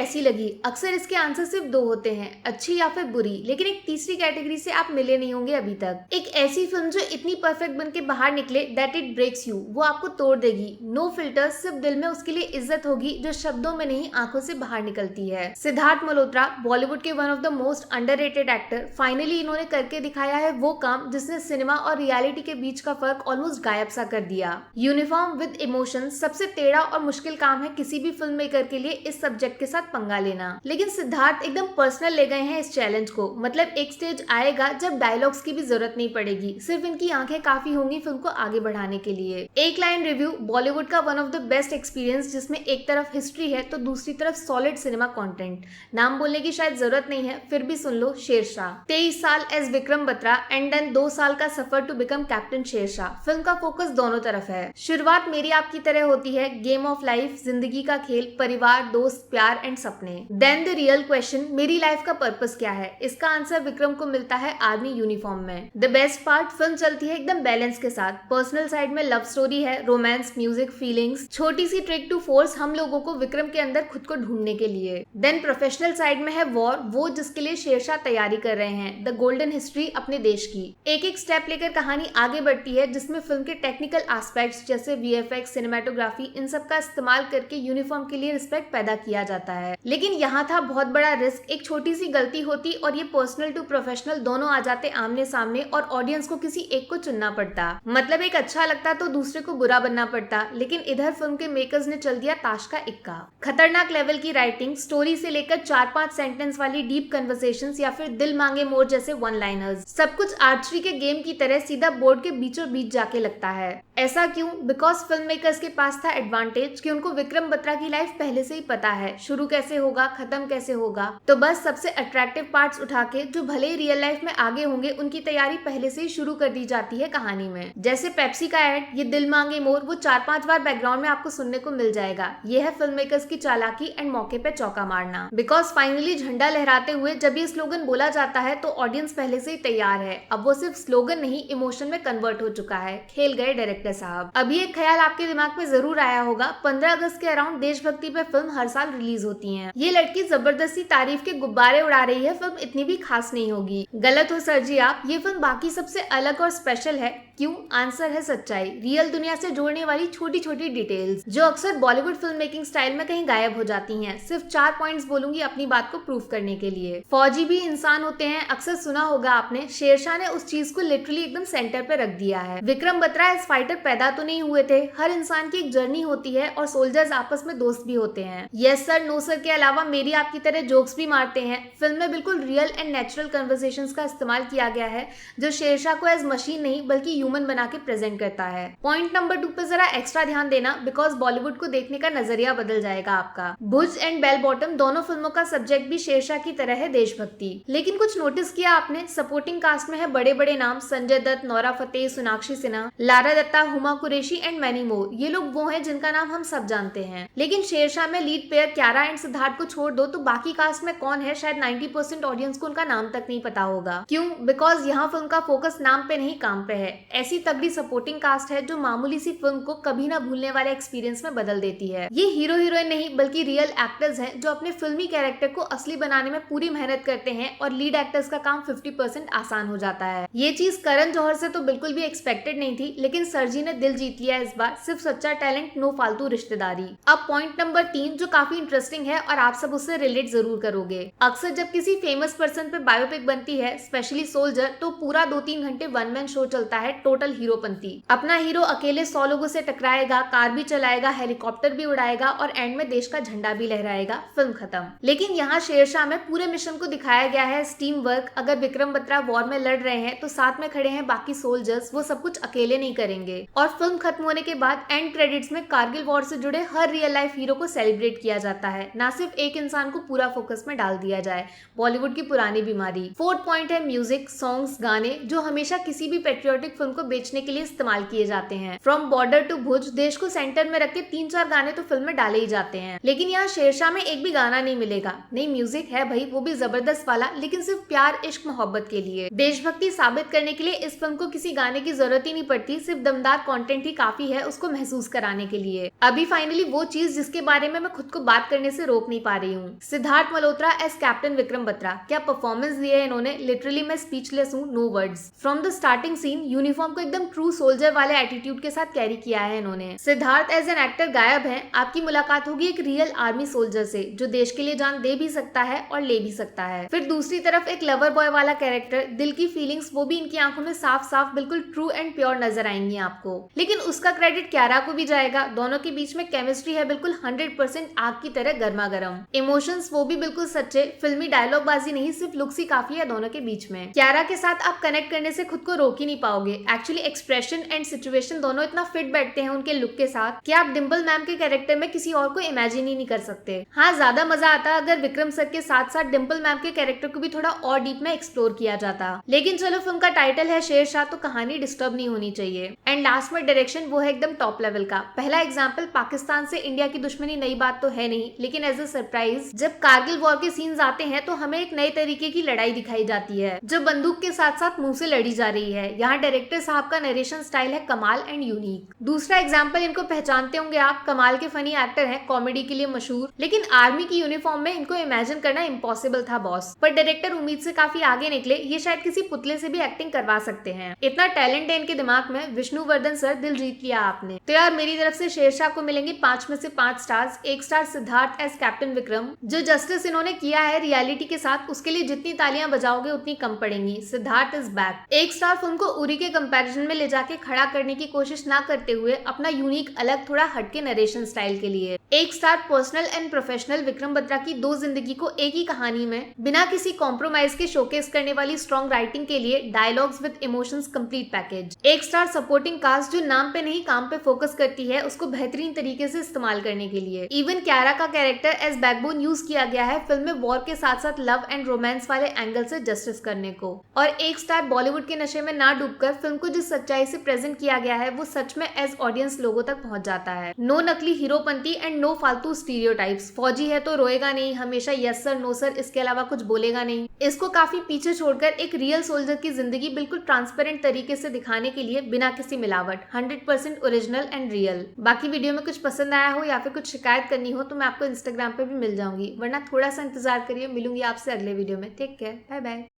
कैसी लगी? अक्सर इसके आंसर सिर्फ दो होते हैं, अच्छी या फिर बुरी, लेकिन एक तीसरी कैटेगरी से आप मिले नहीं होंगे अभी तक। एक ऐसी फिल्म जो इतनी परफेक्ट बन के बाहर निकले दैट इट ब्रेक्स यू, वो आपको तोड़ देगी। नो फिल्टर्स, सिर्फ दिल में उसके लिए इज्जत होगी जो शब्दों में नहीं आंखों से बाहर निकलती है। सिद्धार्थ मल्होत्रा, बॉलीवुड के one of the most underrated actor, finally इन्होंने करके दिखाया है वो काम जिसने सिनेमा और रियलिटी के बीच का फर्क ऑलमोस्ट गायब सा कर दिया। यूनिफॉर्म विद इमोशन सबसे टेढ़ा और मुश्किल काम है किसी भी फिल्म मेकर के लिए इस सब्जेक्ट के साथ पंगा लेना, लेकिन सिद्धार्थ एकदम पर्सनल ले गए हैं इस चैलेंज को। मतलब एक स्टेज आएगा जब डायलॉग्स की भी जरूरत नहीं पड़ेगी, सिर्फ इनकी आंखें काफी होंगी फिल्म को आगे बढ़ाने के लिए। एक लाइन रिव्यू, बॉलीवुड का one of the best experience जिसमें एक तरफ हिस्ट्री है तो दूसरी तरफ सॉलिड सिनेमा कंटेंट। नाम बोलने की शायद जरूरत नहीं है, फिर भी सुन लो, शेरशाह। 23 साल age Vikram Batra and then 2 साल का सफर to become captain Shershaah. Film का फोकस दोनों तरफ है। शुरुआत मेरी आपकी तरह होती है, गेम ऑफ लाइफ, जिंदगी का खेल, परिवार, दोस्त, प्यार एंड सपने। देन द रियल क्वेश्चन, मेरी लाइफ का पर्पस क्या है? इसका आंसर विक्रम को मिलता है आर्मी यूनिफॉर्म में। द बेस्ट पार्ट, फिल्म चलती है एकदम बैलेंस के साथ। पर्सनल साइड में लव स्टोरी है, रोमांस, म्यूजिक, फीलिंग्स, छोटी सी ट्रिक टू फोर्स हम लोगों को विक्रम के अंदर खुद को ढूंढने के लिए। देन प्रोफेशनल साइड में है वॉर, वो जिसके लिए शेरशाह तैयारी कर रहे हैं, द गोल्डन हिस्ट्री अपने देश की। एक एक स्टेप लेकर कहानी आगे बढ़ती है जिसमें फिल्म के टेक्निकल एस्पेक्ट्स जैसे वीएफएक्स, सिनेमेटोग्राफी, इन सब का इस्तेमाल करके यूनिफॉर्म के लिए रिस्पेक्ट पैदा किया जाता है। लेकिन यहाँ था बहुत बड़ा रिस्क, एक छोटी सी गलती होती और ये पर्सनल टू प्रोफेशनल दोनों आ जाते आमने सामने और ऑडियंस को किसी एक को चुनना पड़ता। मतलब एक अच्छा लगता तो दूसरे को बुरा बनना पड़ता, लेकिन इधर फिल्म के मेकर्स ने चल दिया ताश का इक्का। खतरनाक लेवल की राइटिंग, स्टोरी से लेकर 4-5 सेंटेंस वाली डीप कन्वर्सेशंस या फिर दिल मांगे मोर जैसे वन लाइनर्स, सब कुछ आर्चरी के गेम की तरह सीधा बोर्ड के बीचों बीच जाके लगता है। ऐसा क्यों? बिकॉज फिल्म मेकर्स के पास था एडवांटेज कि उनको विक्रम बत्रा की लाइफ पहले से ही पता है, शुरू कैसे होगा, खत्म कैसे होगा। तो बस सबसे अट्रैक्टिव पार्ट्स उठा के जो भले ही रियल लाइफ में आगे होंगे उनकी तैयारी पहले से ही शुरू कर दी जाती है कहानी में। जैसे पेप्सी का एड, ये दिल मांगे मोर, वो 4-5 बार बैकग्राउंड में आपको सुनने को मिल जाएगा। ये है फिल्म मेकर्स की चालाकी एंड मौके पे चौका मारना। बिकॉज फाइनली झंडा लहराते हुए जब ये स्लोगन बोला जाता है तो ऑडियंस पहले से ही तैयार है। अब वो सिर्फ स्लोगन नहीं, इमोशन में कन्वर्ट हो चुका है। खेल गए डायरेक्टर साहब। अभी एक ख्याल आपके दिमाग में जरूर आया होगा, 15 अगस्त के अराउंड देशभक्ति पे फिल्म हर साल रिलीज होती है। ये लड़की जबरदस्ती तारीफ के गुब्बारे उड़ा रही है, फिल्म इतनी भी खास नहीं होगी। गलत हो सर जी आप, ये फिल्म बाकी सबसे अलग और स्पेशल है। क्यों? आंसर है सच्चाई, रियल दुनिया से जोड़ने वाली छोटी छोटी डिटेल्स जो अक्सर बॉलीवुड फिल्म मेकिंग स्टाइल में कहीं गायब हो जाती हैं। सिर्फ 4 पॉइंट्स बोलूंगी अपनी बात को प्रूफ करने के लिए। फौजी भी इंसान होते हैं, अक्सर सुना होगा आपने। शेरशाह ने उस चीज को लिटरली एकदम सेंटर पे रख दिया है। विक्रम बत्रा एज फाइटर पैदा तो नहीं हुए थे, हर इंसान की एक जर्नी होती है और सोल्जर्स आपस में दोस्त भी होते हैं। यस सर, नो सर के अलावा मेरी आपकी तरह जोक्स भी मारते हैं। फिल्म में बिल्कुल रियल एंड नेचुरल कन्वर्सेशंस का इस्तेमाल किया गया है जो शेरशाह को एज मशीन नहीं बल्कि ह्यूमन बना के प्रेजेंट करता है। पॉइंट नंबर 2 पे जरा एक्स्ट्रा ध्यान देना, बिकॉज बॉलीवुड को देखने का नजरिया बदल जाएगा आपका। भुज एंड बेल बॉटम दोनों फिल्मों का सब्जेक्ट भी शेरशाह की तरह है, देशभक्ति। लेकिन कुछ नोटिस किया आपने? सपोर्टिंग कास्ट में है बड़े बड़े नाम, Sanjay Dutt, Nora Fatehi, Sonakshi Sinha, Lara Dutta, Huma Qureshi and many more. ये लोग वो हैं जिनका नाम हम सब जानते हैं। लेकिन शेरशाह में lead pair Kiara and Siddharth को छोड़ दो तो बाकी कास्ट में कौन है शायद 90% ऑडियंस को उनका नाम तक नहीं पता होगा। क्यों? बिकॉज यहाँ फिल्म का फोकस नाम पे नहीं काम पे है। ऐसी तगड़ी सपोर्टिंग कास्ट है जो मामूली सी फिल्म को कभी ना भूलने वाले एक्सपीरियंस में बदल देती है। ये हीरो हीरोइन नहीं बल्कि रियल एक्टर्स हैं जो अपने फिल्मी कैरेक्टर को असली बनाने में पूरी मेहनत करते हैं और लीड एक्टर्स का काम 50% आसान हो जाता है। ये चीज करण जौहर से तो बिल्कुल भी एक्सपेक्टेड नहीं थी, लेकिन सर जी ने दिल जीत लिया इस बार। सिर्फ सच्चा टैलेंट, नो फालतू रिश्तेदारी। अब पॉइंट नंबर 3 जो काफी इंटरेस्टिंग है और आप सब उससे रिलेट जरूर करोगे। अक्सर जब किसी फेमस पर्सन पे बायोपिक बनती है, स्पेशली सोल्जर, तो पूरा 2-3 घंटे वन मैन शो चलता है, टोटल हीरोपंती। अपना हीरो अकेले 100 लोगों से टकराएगा, कार भी चलाएगा, हेलीकॉप्टर भी उड़ाएगा और एंड में देश का झंडा भी लहराएगा, फिल्म खत्म। लेकिन यहाँ शेरशाह में पूरे मिशन को दिखाया गया है टीम वर्क। अगर विक्रम बत्रा वॉर में लड़ रहे हैं तो साथ में खड़े हैं बाकी सोल्जर्स, वो सब कुछ अकेले नहीं करेंगे। और फिल्म खत्म होने के बाद एंड क्रेडिट्स में कारगिल वॉर से जुड़े हर रियल लाइफ हीरो को सेलिब्रेट किया जाता है, ना सिर्फ एक इंसान को पूरा फोकस में डाल दिया जाए, बॉलीवुड की पुरानी बीमारी। 4th पॉइंट है म्यूजिक, सॉन्ग्स, गाने जो हमेशा किसी भी पेट्रियोटिक फिल्म फिल्म को बेचने के लिए इस्तेमाल किए जाते हैं। फ्रॉम बॉर्डर टू भुज देश को सेंटर में रख के 3-4 गाने तो फिल्म में डाले ही जाते हैं, लेकिन यहाँ शेरशाह में एक भी गाना नहीं मिलेगा। नहीं, म्यूजिक है भाई, वो भी जबरदस्त वाला, लेकिन सिर्फ प्यार इश्क मोहब्बत के लिए। देशभक्ति साबित करने के लिए इस फिल्म को किसी गाने की जरूरत ही नहीं पड़ती, सिर्फ दमदार कंटेंट ही काफी है उसको महसूस कराने के लिए। अभी फाइनली वो चीज जिसके बारे में मैं खुद को बात करने से रोक नहीं पा रही हूँ, सिद्धार्थ मल्होत्रा एज कैप्टन विक्रम बत्रा। क्या परफॉर्मेंस दी है इन्होंने, लिटरली मैं स्पीचलेस हूँ, no words. From the starting scene uniform को एकदम ट्रू सोल्जर वाले एटीट्यूड के साथ कैरी किया है इन्होंने। सिद्धार्थ एज एन एक्टर गायब है, आपकी मुलाकात होगी एक रियल आर्मी सोल्जर से जो देश के लिए जान दे भी सकता है और ले भी सकता है। फिर दूसरी तरफ एक लवर बॉय वाला कैरेक्टर, दिल की फीलिंग्स वो भी इनकी आंखों में साफ साफ बिल्कुल ट्रू एंड प्योर नजर आएंगी आपको, लेकिन उसका क्रेडिट क्यारा को भी जाएगा। दोनों के बीच में केमिस्ट्री है बिल्कुल 100% आग की तरह गर्मा गर्म। इमोशंस वो भी बिल्कुल सच्चे, फिल्मी डायलॉग बाजी नहीं, सिर्फ लुक्स ही काफी है दोनों के बीच में। क्यारा के साथ आप कनेक्ट करने से खुद को रोक ही नहीं पाओगे। एक्चुअली एक्सप्रेशन एंड सिचुएशन दोनों इतना फिट बैठते हैं उनके लुक के साथ कि आप डिम्पल मैम के कैरेक्टर में किसी और को इमेजिन ही नहीं कर सकते। हाँ, ज्यादा मजा आता अगर विक्रम सर के साथ साथ डिम्पल मैम के कैरेक्टर को भी थोड़ा और डीप में एक्सप्लोर किया जाता, लेकिन चलो फिल्म का टाइटल है शेरशाह तो कहानी डिस्टर्ब नहीं होनी चाहिए। एंड लास्ट में डायरेक्शन वो है एकदम टॉप लेवल का। पहला एग्जांपल, पाकिस्तान से इंडिया की दुश्मनी नई बात तो है नहीं, लेकिन एज अ सरप्राइज जब कारगिल वॉर के सीन्स आते हैं तो हमें एक नए तरीके की लड़ाई दिखाई जाती है जो बंदूक के साथ साथ मुंह से लड़ी जा रही है। यहाँ डायरेक्टर साहब का नरेशन स्टाइल है कमाल एंड यूनिक। दूसरा एग्जाम्पल, इनको पहचानते होंगे आप, कमाल के फनी एक्टर है, कॉमेडी के लिए मशहूर, लेकिन आर्मी की यूनिफॉर्म में इनको इमेजिन करना इम्पॉसिबल था बॉस। पर डायरेक्टर उम्मीद से काफी आगे निकले, ये शायद किसी पुतले से भी एक्टिंग करवा सकते हैं। इतना टैलेंट है इनके दिमाग में। विष्णुवर्धन सर, दिल जीत लिया आपने। तो यार मेरी तरफ से शेरशाह को मिलेंगे 5 में से 5 stars. 1 star Siddharth as captain Vikram, जो जस्टिस इन्होंने किया है रियलिटी के साथ उसके लिए जितनी तालियां बजाओगे उतनी कम पड़ेंगी। Siddharth is back. 1 star film को उरी के कंपैरिजन में ले जाके खड़ा करने की कोशिश ना करते हुए अपना यूनिक अलग थोड़ा हटके नरेशन स्टाइल के लिए। 1 star personal and professional Vikram Batra की 2 जिंदगी को एक ही कहानी में बिना किसी कॉम्प्रोमाइज के शोकेस करने वाली स्ट्रॉन्ग राइटिंग के लिए dialogues with emotions complete package. 1 star supporting cast जो नाम पे नहीं काम पे फोकस करती है उसको बेहतरीन तरीके से इस्तेमाल करने के लिए। इवन क्यारा का कैरेक्टर एज बैकबोन यूज किया गया है फिल्म में वॉर के साथ साथ लव एंड रोमांस वाले एंगल से जस्टिस करने को। और 1 स्टार बॉलीवुड के नशे में ना डूबकर फिल्म को जिस सच्चाई से प्रेजेंट किया गया है वो सच में एज ऑडियंस लोगों तक पहुंच जाता है। नो नकली हीरोपंती एंड नो फालतू स्टीरियोटाइप्स। फौजी है तो रोएगा नहीं, हमेशा यस सर नो सर इसके अलावा कुछ बोलेगा नहीं। इसको काफी पीछे छोड़कर एक रियल सोल्जर की जिंदगी बिल्कुल ट्रांसपेरेंट तरीके से दिखाने के लिए बिना किसी मिलावट, 100% ओरिजिनल एंड रियल। बाकी वीडियो में कुछ पसंद आया हो या फिर कुछ शिकायत करनी हो तो मैं आपको इंस्टाग्राम पे भी मिल जाऊंगी, वरना थोड़ा सा इंतजार करिए। मिलूंगी आपसे अगले वीडियो में। Take care, bye bye.